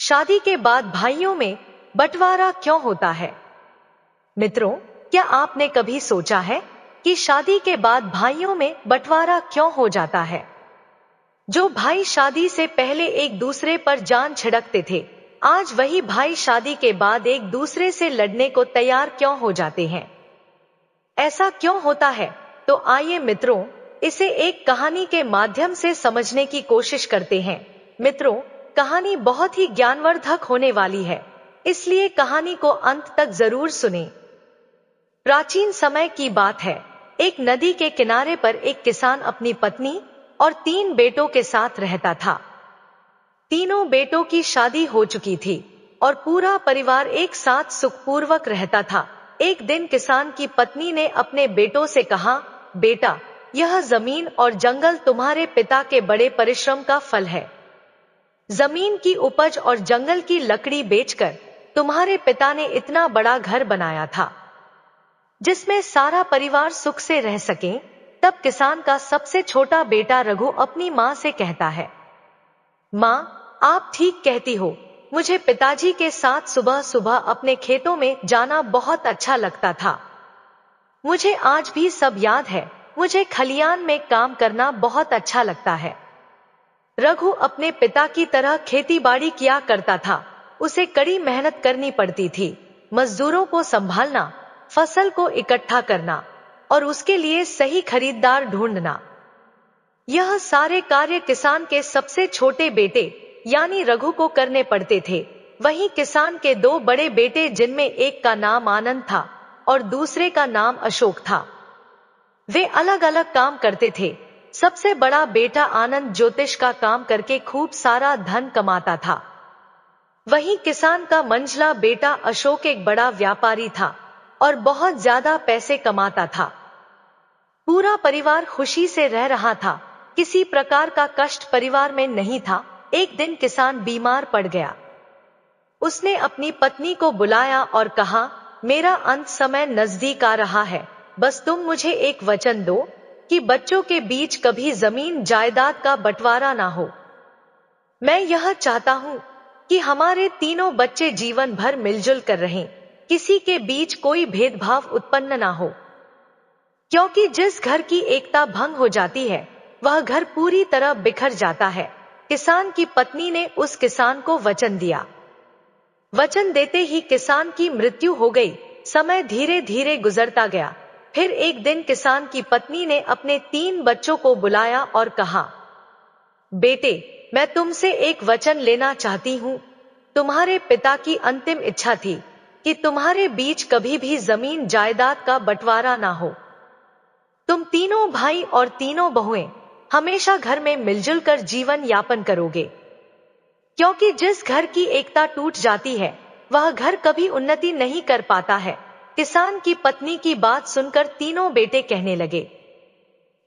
शादी के बाद भाइयों में बंटवारा क्यों होता है? मित्रों, क्या आपने कभी सोचा है कि शादी के बाद भाइयों में बंटवारा क्यों हो जाता है? जो भाई शादी से पहले एक दूसरे पर जान छिड़कते थे, आज वही भाई शादी के बाद एक दूसरे से लड़ने को तैयार क्यों हो जाते हैं? ऐसा क्यों होता है? तो आइए मित्रों, इसे एक कहानी के माध्यम से समझने की कोशिश करते हैं। मित्रों, कहानी बहुत ही ज्ञानवर्धक होने वाली है, इसलिए कहानी को अंत तक जरूर सुनें। प्राचीन समय की बात है। एक नदी के किनारे पर एक किसान अपनी पत्नी और 3 बेटों के साथ रहता था। तीनों बेटों की शादी हो चुकी थी और पूरा परिवार एक साथ सुखपूर्वक रहता था। एक दिन किसान की पत्नी ने अपने बेटों से कहा, बेटा, यह जमीन और जंगल तुम्हारे पिता के बड़े परिश्रम का फल है। जमीन की उपज और जंगल की लकड़ी बेचकर तुम्हारे पिता ने इतना बड़ा घर बनाया था, जिसमें सारा परिवार सुख से रह सके। तब किसान का सबसे छोटा बेटा रघु अपनी माँ से कहता है, माँ, आप ठीक कहती हो। मुझे पिताजी के साथ सुबह सुबह अपने खेतों में जाना बहुत अच्छा लगता था। मुझे आज भी सब याद है। मुझे खलियान में काम करना बहुत अच्छा लगता है। रघु अपने पिता की तरह खेती बाड़ी किया करता था। उसे कड़ी मेहनत करनी पड़ती थी। मजदूरों को संभालना, फसल को इकट्ठा करना और उसके लिए सही खरीदार ढूंढना, यह सारे कार्य किसान के सबसे छोटे बेटे यानी रघु को करने पड़ते थे। वहीं किसान के 2 बड़े बेटे, जिनमें एक का नाम आनंद था और दूसरे का नाम अशोक था, वे अलग अलग काम करते थे। सबसे बड़ा बेटा आनंद ज्योतिष का काम करके खूब सारा धन कमाता था। वहीं किसान का मंझला बेटा अशोक एक बड़ा व्यापारी था और बहुत ज्यादा पैसे कमाता था। पूरा परिवार खुशी से रह रहा था। किसी प्रकार का कष्ट परिवार में नहीं था। एक दिन किसान बीमार पड़ गया। उसने अपनी पत्नी को बुलाया और कहा, मेरा अंत समय नजदीक आ रहा है। बस तुम मुझे एक वचन दो कि बच्चों के बीच कभी जमीन जायदाद का बंटवारा ना हो। मैं यह चाहता हूं कि हमारे तीनों बच्चे जीवन भर मिलजुल कर रहें, किसी के बीच कोई भेदभाव उत्पन्न ना हो। क्योंकि जिस घर की एकता भंग हो जाती है, वह घर पूरी तरह बिखर जाता है। किसान की पत्नी ने उस किसान को वचन दिया। वचन देते ही किसान की मृत्यु हो गई। समय धीरे धीरे गुजरता गया। फिर एक दिन किसान की पत्नी ने अपने 3 बच्चों को बुलाया और कहा, बेटे, मैं तुमसे एक वचन लेना चाहती हूँ। तुम्हारे पिता की अंतिम इच्छा थी कि तुम्हारे बीच कभी भी जमीन जायदाद का बंटवारा ना हो। तुम तीनों भाई और तीनों बहुएं हमेशा घर में मिलजुल कर जीवन यापन करोगे। क्योंकि जिस घर की एकता टूट जाती है, वह घर कभी उन्नति नहीं कर पाता है। किसान की पत्नी की बात सुनकर तीनों बेटे कहने लगे,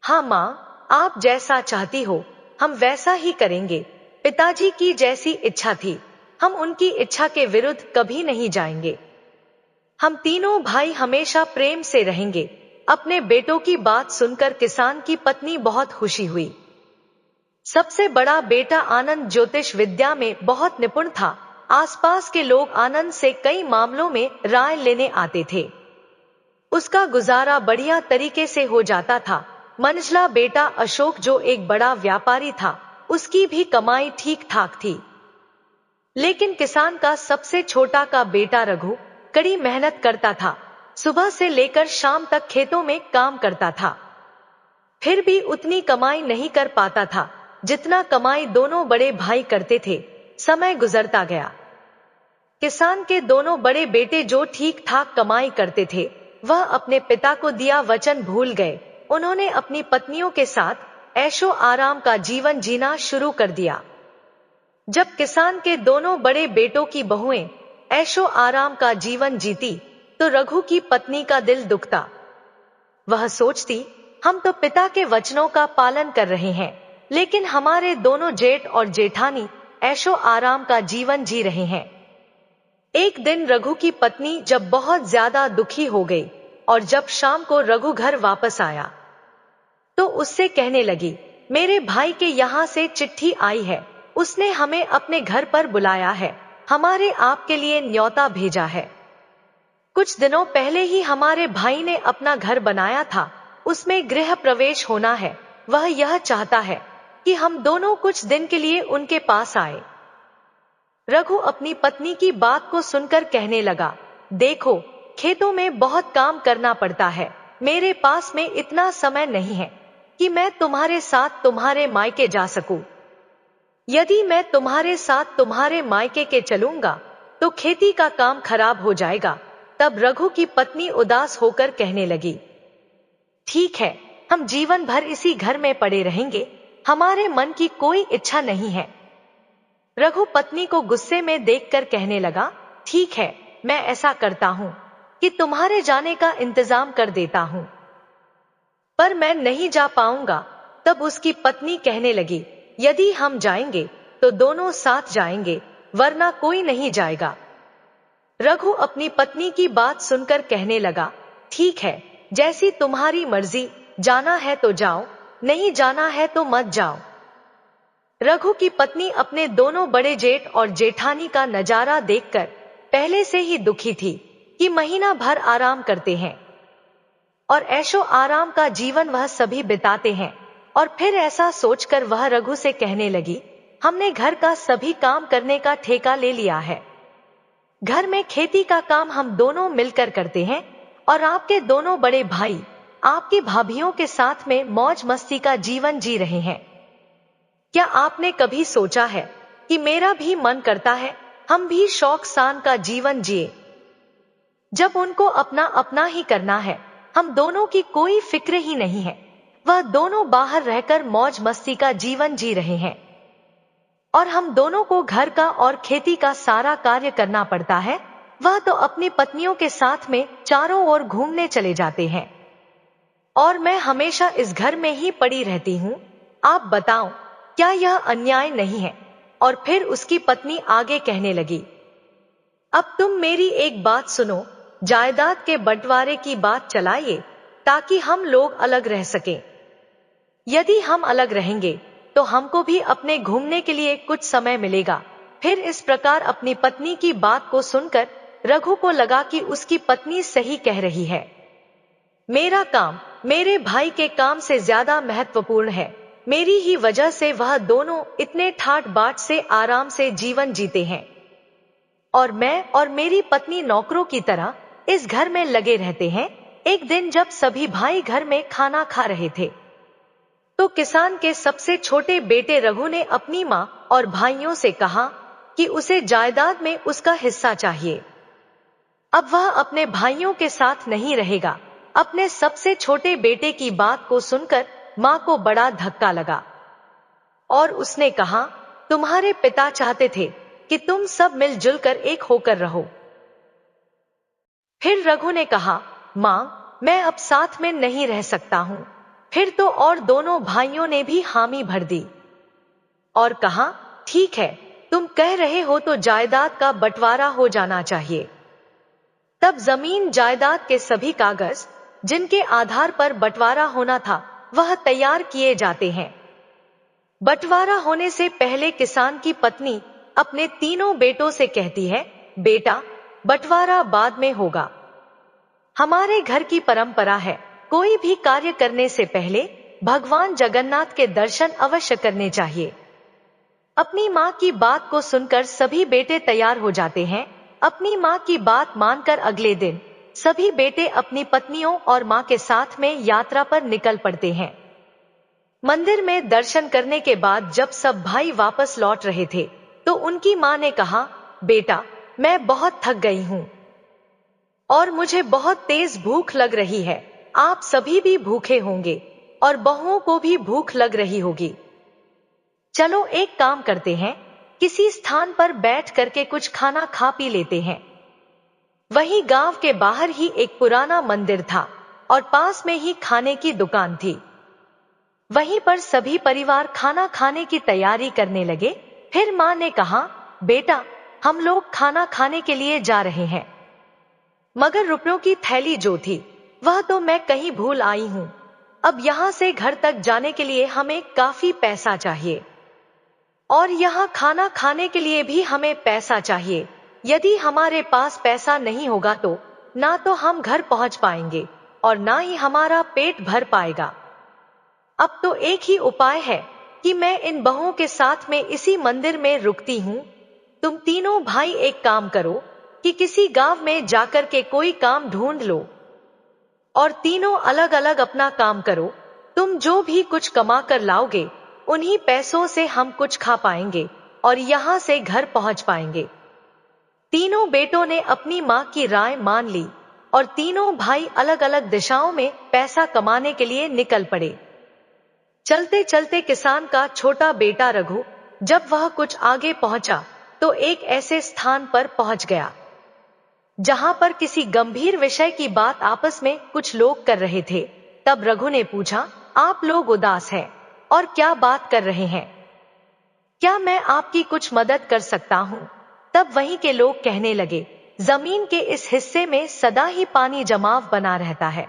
हाँ माँ, आप जैसा चाहती हो हम वैसा ही करेंगे। पिताजी की जैसी इच्छा थी, हम उनकी इच्छा के विरुद्ध कभी नहीं जाएंगे। हम तीनों भाई हमेशा प्रेम से रहेंगे। अपने बेटों की बात सुनकर किसान की पत्नी बहुत खुशी हुई। सबसे बड़ा बेटा आनंद ज्योतिष विद्या में बहुत निपुण था। आसपास के लोग आनंद से कई मामलों में राय लेने आते थे। उसका गुजारा बढ़िया तरीके से हो जाता था। मंझला बेटा अशोक, जो एक बड़ा व्यापारी था, उसकी भी कमाई ठीक ठाक थी। लेकिन किसान का सबसे छोटा का बेटा रघु कड़ी मेहनत करता था। सुबह से लेकर शाम तक खेतों में काम करता था, फिर भी उतनी कमाई नहीं कर पाता था जितना कमाई दोनों बड़े भाई करते थे। समय गुजरता गया। किसान के दोनों बड़े बेटे जो ठीक ठाक कमाई करते थे, वह अपने पिता को दिया वचन भूल गए। उन्होंने अपनी पत्नियों के साथ ऐशो आराम का जीवन जीना शुरू कर दिया। जब किसान के दोनों बड़े बेटों की बहुएं ऐशो आराम का जीवन जीती, तो रघु की पत्नी का दिल दुखता। वह सोचती, हम तो पिता के वचनों का पालन कर रहे हैं, लेकिन हमारे दोनों जेठ और जेठानी ऐशो आराम का जीवन जी रहे हैं। एक दिन रघु की पत्नी जब बहुत ज्यादा दुखी हो गई और जब शाम को रघु घर वापस आया, तो उससे कहने लगी, मेरे भाई के यहाँ से चिट्ठी आई है। उसने हमें अपने घर पर बुलाया है हमारे आपके लिए न्योता भेजा है। कुछ दिनों पहले ही हमारे भाई ने अपना घर बनाया था, उसमें गृह प्रवेश होना है। वह यह चाहता है कि हम दोनों कुछ दिन के लिए उनके पास आए। रघु अपनी पत्नी की बात को सुनकर कहने लगा, देखो, खेतों में बहुत काम करना पड़ता है, मेरे पास में इतना समय नहीं है कि मैं तुम्हारे साथ तुम्हारे मायके जा सकूं। यदि मैं तुम्हारे साथ तुम्हारे मायके के चलूंगा तो खेती का काम खराब हो जाएगा। तब रघु की पत्नी उदास होकर कहने लगी, ठीक है, हम जीवन भर इसी घर में पड़े रहेंगे, हमारे मन की कोई इच्छा नहीं है। रघु पत्नी को गुस्से में देखकर कहने लगा, ठीक है, मैं ऐसा करता हूं कि तुम्हारे जाने का इंतजाम कर देता हूं, पर मैं नहीं जा पाऊंगा। तब उसकी पत्नी कहने लगी, यदि हम जाएंगे तो दोनों साथ जाएंगे, वरना कोई नहीं जाएगा। रघु अपनी पत्नी की बात सुनकर कहने लगा, ठीक है, जैसी तुम्हारी मर्जी, जाना है तो जाओ, नहीं जाना है तो मत जाओ। रघु की पत्नी अपने दोनों बड़े जेठ और जेठानी का नजारा देखकर पहले से ही दुखी थी कि महीना भर आराम करते हैं और ऐशो आराम का जीवन वह सभी बिताते हैं। और फिर ऐसा सोचकर वह रघु से कहने लगी, हमने घर का सभी काम करने का ठेका ले लिया है। घर में खेती का काम हम दोनों मिलकर करते हैं और आपके दोनों बड़े भाई आपकी भाभियों के साथ में मौज मस्ती का जीवन जी रहे हैं। क्या आपने कभी सोचा है कि मेरा भी मन करता है हम भी शौक शान का जीवन जिए? जब उनको अपना अपना ही करना है, हम दोनों की कोई फिक्र ही नहीं है। वह दोनों बाहर रहकर मौज मस्ती का जीवन जी रहे हैं और हम दोनों को घर का और खेती का सारा कार्य करना पड़ता है। वह तो अपनी पत्नियों के साथ में चारों ओर घूमने चले जाते हैं और मैं हमेशा इस घर में ही पड़ी रहती हूँ। आप बताओ, क्या यह अन्याय नहीं है? और फिर उसकी पत्नी आगे कहने लगी, अब तुम मेरी एक बात सुनो, जायदाद के बंटवारे की बात चलाइए ताकि हम लोग अलग रह सकें। यदि हम अलग रहेंगे तो हमको भी अपने घूमने के लिए कुछ समय मिलेगा। फिर इस प्रकार अपनी पत्नी की बात को सुनकर रघु को लगा कि उसकी पत्नी सही कह रही है। मेरा काम मेरे भाई के काम से ज्यादा महत्वपूर्ण है। मेरी ही वजह से वह दोनों इतने ठाट बाट से आराम से जीवन जीते हैं और मैं और मेरी पत्नी नौकरों की तरह इस घर में लगे रहते हैं। एक दिन जब सभी भाई घर में खाना खा रहे थे तो किसान के सबसे छोटे बेटे रघु ने अपनी माँ और भाइयों से कहा कि उसे जायदाद में उसका हिस्सा चाहिए। अब वह अपने भाइयों के साथ नहीं रहेगा। अपने सबसे छोटे बेटे की बात को सुनकर माँ को बड़ा धक्का लगा और उसने कहा, तुम्हारे पिता चाहते थे कि तुम सब मिलजुल कर एक होकर रहो। फिर रघु ने कहा, माँ, मैं अब साथ में नहीं रह सकता हूँ। फिर तो और दोनों भाइयों ने भी हामी भर दी और कहा, ठीक है, तुम कह रहे हो तो जायदाद का बंटवारा हो जाना चाहिए। तब जमीन जायदाद के सभी कागज जिनके आधार पर बंटवारा होना था वह तैयार किए जाते हैं। बंटवारा होने से पहले किसान की पत्नी अपने तीनों बेटों से कहती है, बेटा, बंटवारा बाद में होगा। हमारे घर की परंपरा है, कोई भी कार्य करने से पहले भगवान जगन्नाथ के दर्शन अवश्य करने चाहिए। अपनी माँ की बात को सुनकर सभी बेटे तैयार हो जाते हैं। अपनी माँ की बात मानकर अगले दिन सभी बेटे अपनी पत्नियों और माँ के साथ में यात्रा पर निकल पड़ते हैं। मंदिर में दर्शन करने के बाद जब सब भाई वापस लौट रहे थे तो उनकी माँ ने कहा, बेटा, मैं बहुत थक गई हूँ और मुझे बहुत तेज भूख लग रही है। आप सभी भी भूखे होंगे और बहुओं को भी भूख लग रही होगी। चलो एक काम करते हैं, किसी स्थान पर बैठ करके कुछ खाना खा पी लेते हैं। वहीं गांव के बाहर ही एक पुराना मंदिर था और पास में ही खाने की दुकान थी। वहीं पर सभी परिवार खाना खाने की तैयारी करने लगे। फिर माँ ने कहा, बेटा, हम लोग खाना खाने के लिए जा रहे हैं, मगर रुपयों की थैली जो थी वह तो मैं कहीं भूल आई हूँ। अब यहाँ से घर तक जाने के लिए हमें काफी पैसा चाहिए। और यहाँ खाना खाने के लिए भी हमें पैसा चाहिए। यदि हमारे पास पैसा नहीं होगा तो ना तो हम घर पहुंच पाएंगे और ना ही हमारा पेट भर पाएगा। अब तो एक ही उपाय है कि मैं इन बहुओं के साथ में इसी मंदिर में रुकती हूँ। तुम तीनों भाई एक काम करो कि किसी गांव में जाकर के कोई काम ढूंढ लो और तीनों अलग अलग अपना काम करो। तुम जो भी कुछ कमा कर लाओगे उन्हीं पैसों से हम कुछ खा पाएंगे और यहाँ से घर पहुंच पाएंगे। तीनों बेटों ने अपनी माँ की राय मान ली और तीनों भाई अलग अलग दिशाओं में पैसा कमाने के लिए निकल पड़े। चलते चलते किसान का छोटा बेटा रघु जब वह कुछ आगे पहुंचा तो एक ऐसे स्थान पर पहुंच गया जहां पर किसी गंभीर विषय की बात आपस में कुछ लोग कर रहे थे। तब रघु ने पूछा, आप लोग उदास हैं और क्या बात कर रहे हैं? क्या मैं आपकी कुछ मदद कर सकता हूँ? तब वहीं के लोग कहने लगे, जमीन के इस हिस्से में सदा ही पानी जमाव बना रहता है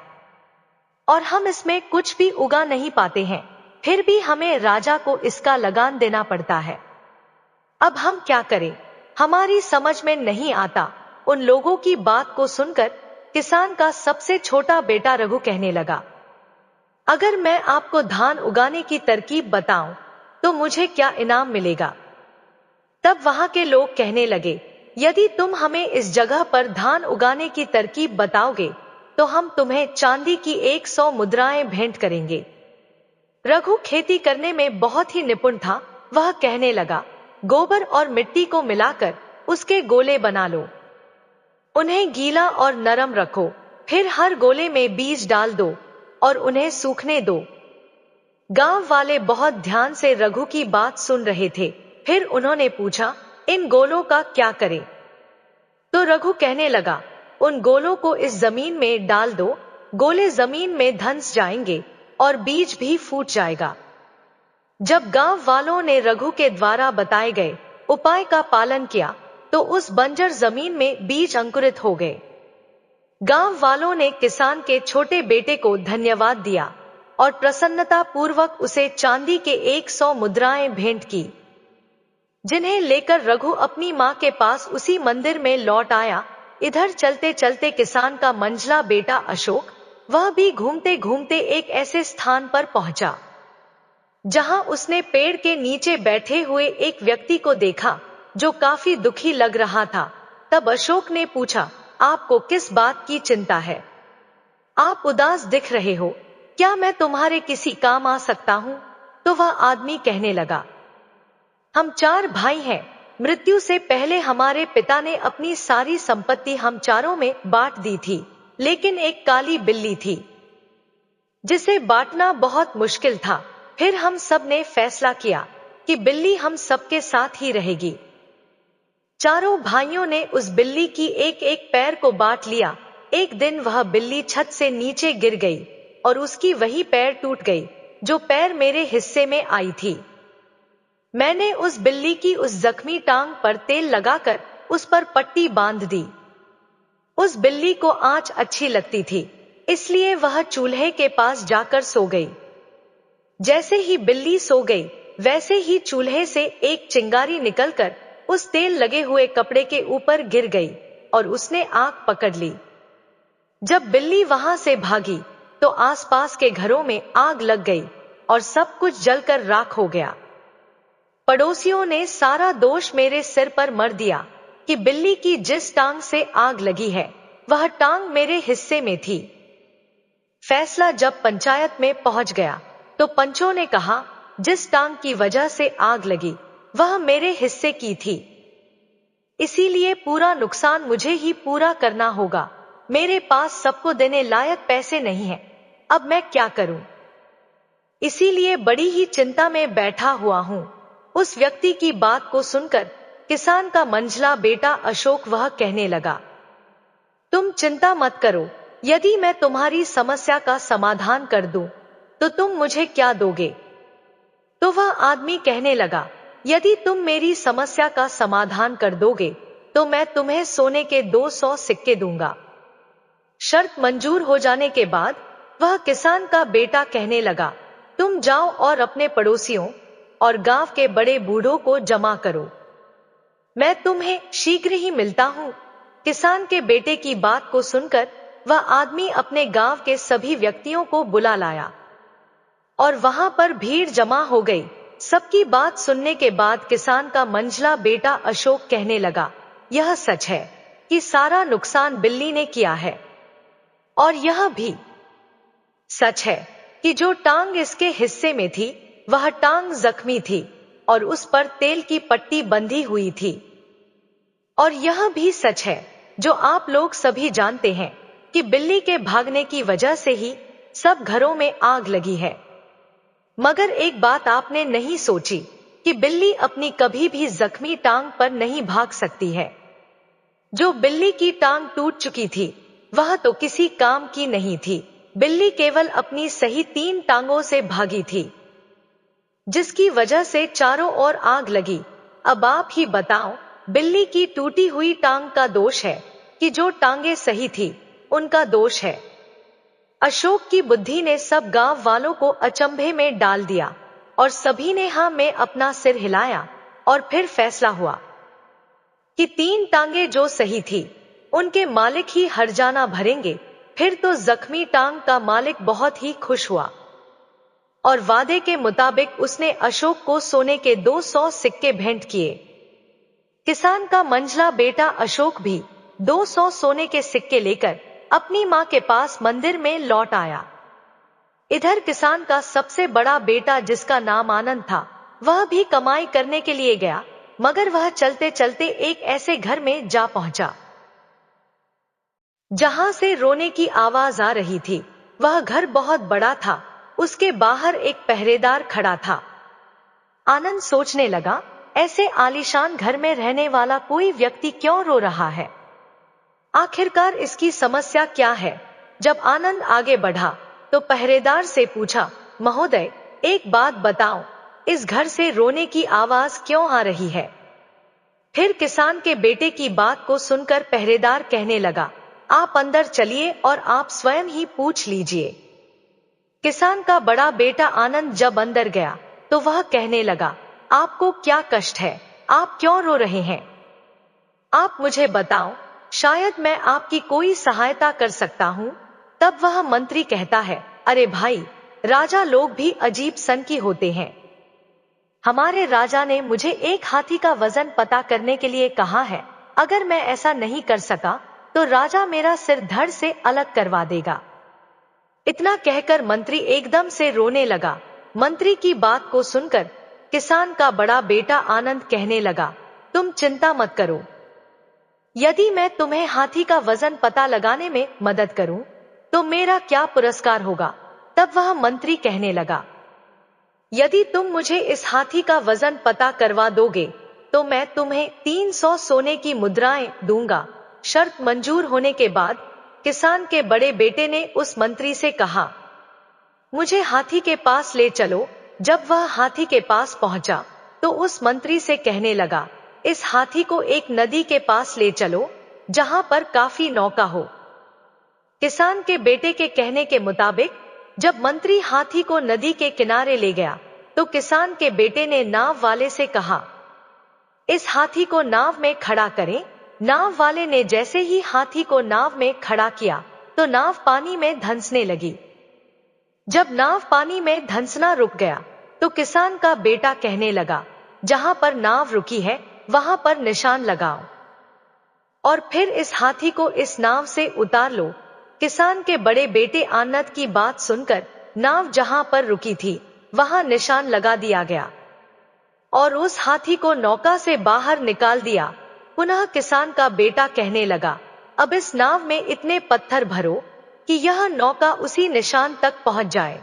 और हम इसमें कुछ भी उगा नहीं पाते हैं, फिर भी हमें राजा को इसका लगान देना पड़ता है। अब हम क्या करें? हमारी समझ में नहीं आता। उन लोगों की बात को सुनकर किसान का सबसे छोटा बेटा रघु कहने लगा, अगर मैं आपको धान उगाने की तरकीब बताऊं तो मुझे क्या इनाम मिलेगा? तब वहां के लोग कहने लगे, यदि तुम हमें इस जगह पर धान उगाने की तरकीब बताओगे तो हम तुम्हें चांदी की 100 मुद्राएं भेंट करेंगे। रघु खेती करने में बहुत ही निपुण था। वह कहने लगा, गोबर और मिट्टी को मिलाकर उसके गोले बना लो, उन्हें गीला और नरम रखो, फिर हर गोले में बीज डाल दो और उन्हें सूखने दो। गांव वाले बहुत ध्यान से रघु की बात सुन रहे थे। फिर उन्होंने पूछा, इन गोलों का क्या करें? तो रघु कहने लगा, उन गोलों को इस जमीन में डाल दो, गोले जमीन में धंस जाएंगे और बीज भी फूट जाएगा। जब गांव वालों ने रघु के द्वारा बताए गए उपाय का पालन किया तो उस बंजर जमीन में बीज अंकुरित हो गए। गांव वालों ने किसान के छोटे बेटे को धन्यवाद दिया और प्रसन्नता पूर्वक उसे चांदी के 100 मुद्राएं भेंट की, जिन्हें लेकर रघु अपनी मां के पास उसी मंदिर में लौट आया। इधर चलते चलते किसान का मंझला बेटा अशोक, वह भी घूमते घूमते एक ऐसे स्थान पर पहुंचा जहां उसने पेड़ के नीचे बैठे हुए एक व्यक्ति को देखा जो काफी दुखी लग रहा था। तब अशोक ने पूछा, आपको किस बात की चिंता है? आप उदास दिख रहे हो, क्या मैं तुम्हारे किसी काम आ सकता हूं? तो वह आदमी कहने लगा, हम 4 भाई हैं। मृत्यु से पहले हमारे पिता ने अपनी सारी संपत्ति हम चारों में बांट दी थी, लेकिन एक काली बिल्ली थी जिसे बांटना बहुत मुश्किल था। फिर हम सब ने फैसला किया कि बिल्ली हम सबके साथ ही रहेगी। चारों भाइयों ने उस बिल्ली की एक एक पैर को बांट लिया। एक दिन वह बिल्ली छत से नीचे गिर गई और उसकी वही पैर टूट गई जो पैर मेरे हिस्से में आई थी। मैंने उस बिल्ली की उस जख्मी टांग पर तेल लगाकर उस पर पट्टी बांध दी। उस बिल्ली को आंच अच्छी लगती थी, इसलिए वह चूल्हे के पास जाकर सो गई। जैसे ही बिल्ली सो गई, वैसे ही चूल्हे से एक चिंगारी निकलकर उस तेल लगे हुए कपड़े के ऊपर गिर गई और उसने आग पकड़ ली। जब बिल्ली वहां से भागी तो आसपास के घरों में आग लग गई और सब कुछ जलकर राख हो गया। पड़ोसियों ने सारा दोष मेरे सिर पर मर दिया कि बिल्ली की जिस टांग से आग लगी है वह टांग मेरे हिस्से में थी। फैसला जब पंचायत में पहुंच गया तो पंचों ने कहा, जिस टांग की वजह से आग लगी वह मेरे हिस्से की थी, इसीलिए पूरा नुकसान मुझे ही पूरा करना होगा। मेरे पास सबको देने लायक पैसे नहीं हैं, अब मैं क्या करूं? इसीलिए बड़ी ही चिंता में बैठा हुआ हूं। उस व्यक्ति की बात को सुनकर किसान का मंझला बेटा अशोक वह कहने लगा, तुम चिंता मत करो, यदि मैं तुम्हारी समस्या का समाधान कर दूं तो तुम मुझे क्या दोगे? तो वह आदमी कहने लगा, यदि तुम मेरी समस्या का समाधान कर दोगे तो मैं तुम्हें सोने के 200 सिक्के दूंगा। शर्त मंजूर हो जाने के बाद वह किसान का बेटा कहने लगा, तुम जाओ और अपने पड़ोसियों और गांव के बड़े बूढ़ों को जमा करो। मैं तुम्हें शीघ्र ही मिलता हूँ। किसान के बेटे की बात को सुनकर वह आदमी अपने गांव के सभी व्यक्तियों को बुला लाया और वहां पर भीड़ जमा हो गई। सबकी बात सुनने के बाद किसान का मंझला बेटा अशोक कहने लगा, यह सच है कि सारा नुकसान बिल्ली ने किया है, और यह भी सच है कि जो टांग इसके हिस्से में थी वह टांग जख्मी थी और उस पर तेल की पट्टी बंधी हुई थी। और यह भी सच है जो आप लोग सभी जानते हैं कि बिल्ली के भागने की वजह से ही सब घरों में आग लगी है। मगर एक बात आपने नहीं सोची कि बिल्ली अपनी कभी भी जख्मी टांग पर नहीं भाग सकती है। जो बिल्ली की टांग टूट चुकी थी वह तो किसी काम की नहीं थी। बिल्ली केवल अपनी सही 3 टांगों से भागी थी, जिसकी वजह से चारों ओर आग लगी। अब आप ही बताओ, बिल्ली की टूटी हुई टांग का दोष है कि जो टांगे सही थी उनका दोष है? अशोक की बुद्धि ने सब गांव वालों को अचंभे में डाल दिया और सभी ने हाँ में अपना सिर हिलाया और फिर फैसला हुआ कि 3 टांगे जो सही थी उनके मालिक ही हर्जाना भरेंगे। फिर तो जख्मी टांग का मालिक बहुत ही खुश हुआ और वादे के मुताबिक उसने अशोक को सोने के 200 सिक्के भेंट किए। किसान का मंझला बेटा अशोक भी 200 सोने के सिक्के लेकर अपनी मां के पास मंदिर में लौट आया। इधर किसान का सबसे बड़ा बेटा, जिसका नाम आनंद था, वह भी कमाई करने के लिए गया, मगर वह चलते चलते एक ऐसे घर में जा पहुंचा जहां से रोने की आवाज आ रही थी। वह घर बहुत बड़ा था, उसके बाहर एक पहरेदार खड़ा था। आनंद सोचने लगा, ऐसे आलीशान घर में रहने वाला कोई व्यक्ति क्यों रो रहा है? आखिरकार इसकी समस्या क्या है? जब आनंद आगे बढ़ा तो पहरेदार से पूछा, महोदय, एक बात बताओ, इस घर से रोने की आवाज क्यों आ रही है? फिर किसान के बेटे की बात को सुनकर पहरेदार कहने लगा, आप अंदर चलिए और आप स्वयं ही पूछ लीजिए। किसान का बड़ा बेटा आनंद जब अंदर गया तो वह कहने लगा, आपको क्या कष्ट है? आप क्यों रो रहे हैं? आप मुझे बताओ, शायद मैं आपकी कोई सहायता कर सकता हूँ। तब वह मंत्री कहता है, अरे भाई, राजा लोग भी अजीब सन की होते हैं। हमारे राजा ने मुझे एक हाथी का वजन पता करने के लिए कहा है। अगर मैं ऐसा नहीं कर सका तो राजा मेरा सिर धड़ से अलग करवा देगा। इतना कहकर मंत्री एकदम से रोने लगा। मंत्री की बात को सुनकर किसान का बड़ा बेटा आनंद कहने लगा, तुम चिंता मत करो। यदि मैं तुम्हें हाथी का वजन पता लगाने में मदद करूं तो मेरा क्या पुरस्कार होगा? तब वह मंत्री कहने लगा, यदि तुम मुझे इस हाथी का वजन पता करवा दोगे तो मैं तुम्हें 300 सोने की मुद्राएं दूंगा। शर्त मंजूर होने के बाद किसान के बड़े बेटे ने उस मंत्री से कहा, मुझे हाथी के पास ले चलो। जब वह हाथी के पास पहुंचा तो उस मंत्री से कहने लगा, इस हाथी को एक नदी के पास ले चलो जहां पर काफी नौका हो। किसान के बेटे के कहने के मुताबिक जब मंत्री हाथी को नदी के किनारे ले गया तो किसान के बेटे ने नाव वाले से कहा, इस हाथी को नाव में खड़ा करें। नाव वाले ने जैसे ही हाथी को नाव में खड़ा किया तो नाव पानी में धंसने लगी। जब नाव पानी में धंसना रुक गया तो किसान का बेटा कहने लगा, जहां पर नाव रुकी है वहां पर निशान लगाओ और फिर इस हाथी को इस नाव से उतार लो। किसान के बड़े बेटे आनंद की बात सुनकर नाव जहां पर रुकी थी वहां निशान लगा दिया गया और उस हाथी को नौका से बाहर निकाल दिया। पुनः किसान का बेटा कहने लगा, अब इस नाव में इतने पत्थर भरो कि यह नौका उसी निशान तक पहुंच जाए।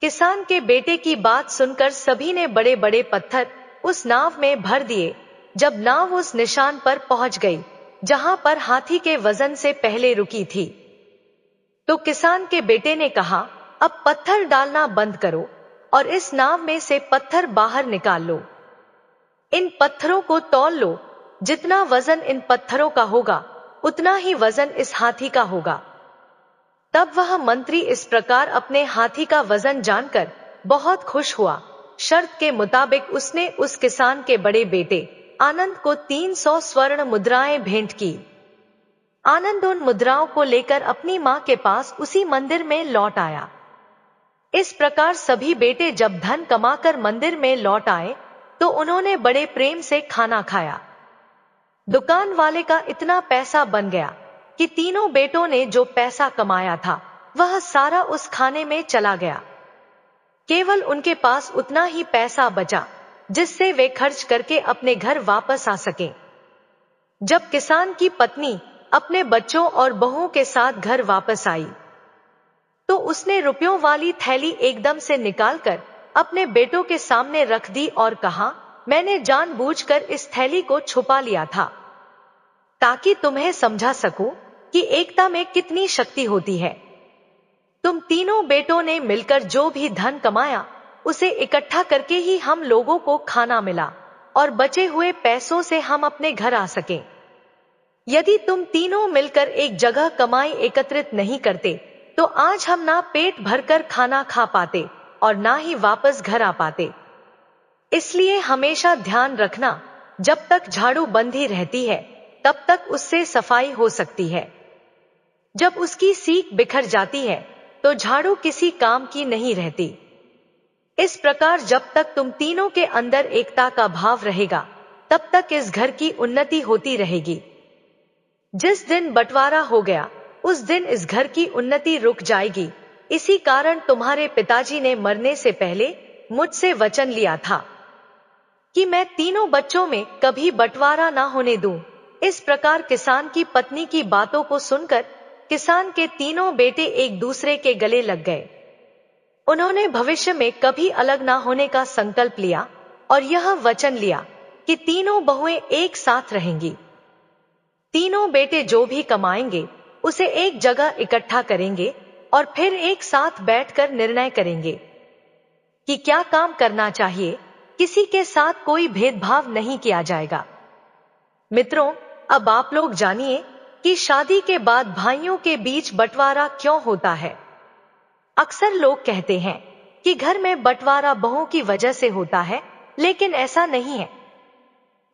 किसान के बेटे की बात सुनकर सभी ने बड़े बड़े पत्थर उस नाव में भर दिए। जब नाव उस निशान पर पहुंच गई जहां पर हाथी के वजन से पहले रुकी थी तो किसान के बेटे ने कहा, अब पत्थर डालना बंद करो और इस नाव में से पत्थर बाहर निकाल लो। इन पत्थरों को तौल लो। जितना वजन इन पत्थरों का होगा उतना ही वजन इस हाथी का होगा। तब वह मंत्री इस प्रकार अपने हाथी का वजन जानकर बहुत खुश हुआ। शर्त के मुताबिक उसने उस किसान के बड़े बेटे आनंद को 300 स्वर्ण मुद्राएं भेंट की। आनंद उन मुद्राओं को लेकर अपनी मां के पास उसी मंदिर में लौट आया। इस प्रकार सभी बेटे जब धन कमाकर मंदिर में लौट आए तो उन्होंने बड़े प्रेम से खाना खाया। दुकान वाले का इतना पैसा बन गया कि तीनों बेटों ने जो पैसा कमाया था वह सारा उस खाने में चला गया। केवल उनके पास उतना ही पैसा बचा जिससे वे खर्च करके अपने घर वापस आ सकें। जब किसान की पत्नी अपने बच्चों और बहुओं के साथ घर वापस आई तो उसने रुपयों वाली थैली एकदम से निकालकर अपने बेटों के सामने रख दी और कहा, मैंने जानबूझकर इस थैली को छुपा लिया था ताकि तुम्हें समझा सकूं कि एकता में कितनी शक्ति होती है। तुम तीनों बेटों ने मिलकर जो भी धन कमाया उसे इकट्ठा करके ही हम लोगों को खाना मिला और बचे हुए पैसों से हम अपने घर आ सके। यदि तुम तीनों मिलकर एक जगह कमाई एकत्रित नहीं करते तो आज हम ना पेट भरकर खाना खा पाते और ना ही वापस घर आ पाते। इसलिए हमेशा ध्यान रखना, जब तक झाड़ू बंधी रहती है तब तक उससे सफाई हो सकती है। जब उसकी सीक बिखर जाती है तो झाड़ू किसी काम की नहीं रहती। इस प्रकार जब तक तुम तीनों के अंदर एकता का भाव रहेगा तब तक इस घर की उन्नति होती रहेगी। जिस दिन बंटवारा हो गया उस दिन इस घर की उन्नति रुक जाएगी। इसी कारण तुम्हारे पिताजी ने मरने से पहले मुझसे वचन लिया था कि मैं तीनों बच्चों में कभी बंटवारा ना होने दूं। इस प्रकार किसान की पत्नी की बातों को सुनकर किसान के तीनों बेटे एक दूसरे के गले लग गए। उन्होंने भविष्य में कभी अलग ना होने का संकल्प लिया और यह वचन लिया कि तीनों बहुएं एक साथ रहेंगी। तीनों बेटे जो भी कमाएंगे उसे एक जगह इकट्ठा करेंगे और फिर एक साथ बैठकर निर्णय करेंगे कि क्या काम करना चाहिए। किसी के साथ कोई भेदभाव नहीं किया जाएगा। मित्रों, अब आप लोग जानिए कि शादी के बाद भाइयों के बीच बंटवारा क्यों होता है। अक्सर लोग कहते हैं कि घर में बंटवारा बहुओं की वजह से होता है, लेकिन ऐसा नहीं है।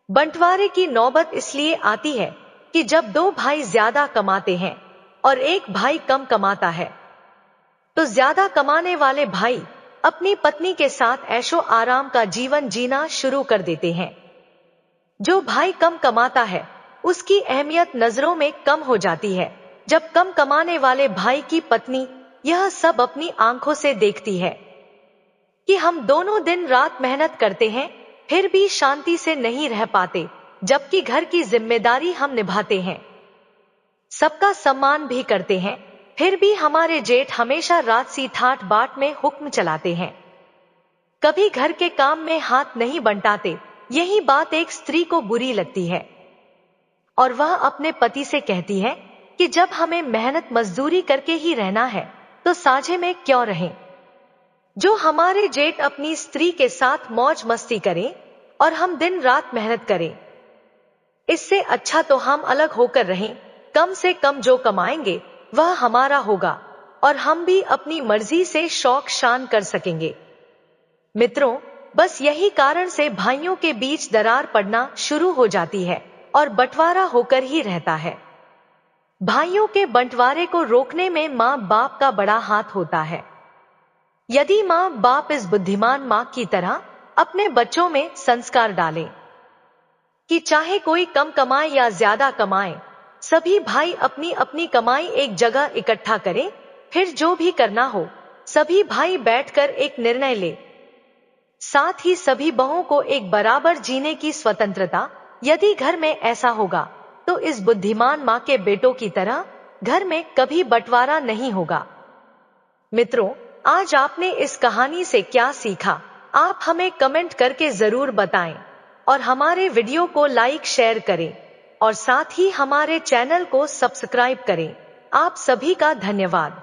बंटवारे की नौबत इसलिए आती है कि जब दो भाई ज्यादा कमाते हैं और एक भाई कम कमाता है तो ज्यादा कमाने वाले भाई अपनी पत्नी के साथ ऐशो आराम का जीवन जीना शुरू कर देते हैं। जो भाई कम कमाता है उसकी अहमियत नजरों में कम हो जाती है। जब कम कमाने वाले भाई की पत्नी यह सब अपनी आंखों से देखती है कि हम दोनों दिन रात मेहनत करते हैं फिर भी शांति से नहीं रह पाते, जबकि घर की जिम्मेदारी हम निभाते हैं, सबका सम्मान भी करते हैं, फिर भी हमारे जेठ हमेशा राजसी ठाट बाट में हुक्म चलाते हैं, कभी घर के काम में हाथ नहीं बंटाते। यही बात एक स्त्री को बुरी लगती है और वह अपने पति से कहती है कि जब हमें मेहनत मजदूरी करके ही रहना है तो साझे में क्यों रहें। जो हमारे जेठ अपनी स्त्री के साथ मौज मस्ती करें और हम दिन रात मेहनत करें, इससे अच्छा तो हम अलग होकर रहें। कम से कम जो कमाएंगे वह हमारा होगा और हम भी अपनी मर्जी से शौक शान कर सकेंगे। मित्रों, बस यही कारण से भाइयों के बीच दरार पड़ना शुरू हो जाती है और बंटवारा होकर ही रहता है। भाइयों के बंटवारे को रोकने में माँ बाप का बड़ा हाथ होता है। यदि माँ बाप इस बुद्धिमान माँ की तरह अपने बच्चों में संस्कार डालें कि चाहे कोई कम कमाए या ज्यादा कमाए, सभी भाई अपनी अपनी कमाई एक जगह इकट्ठा करें, फिर जो भी करना हो सभी भाई बैठकर एक निर्णय ले। साथ ही सभी बहुओं को एक बराबर जीने की स्वतंत्रता। यदि घर में ऐसा होगा तो इस बुद्धिमान माँ के बेटों की तरह घर में कभी बंटवारा नहीं होगा। मित्रों, आज आपने इस कहानी से क्या सीखा, आप हमें कमेंट करके जरूर बताएं और हमारे वीडियो को लाइक शेयर करें और साथ ही हमारे चैनल को सब्सक्राइब करें। आप सभी का धन्यवाद।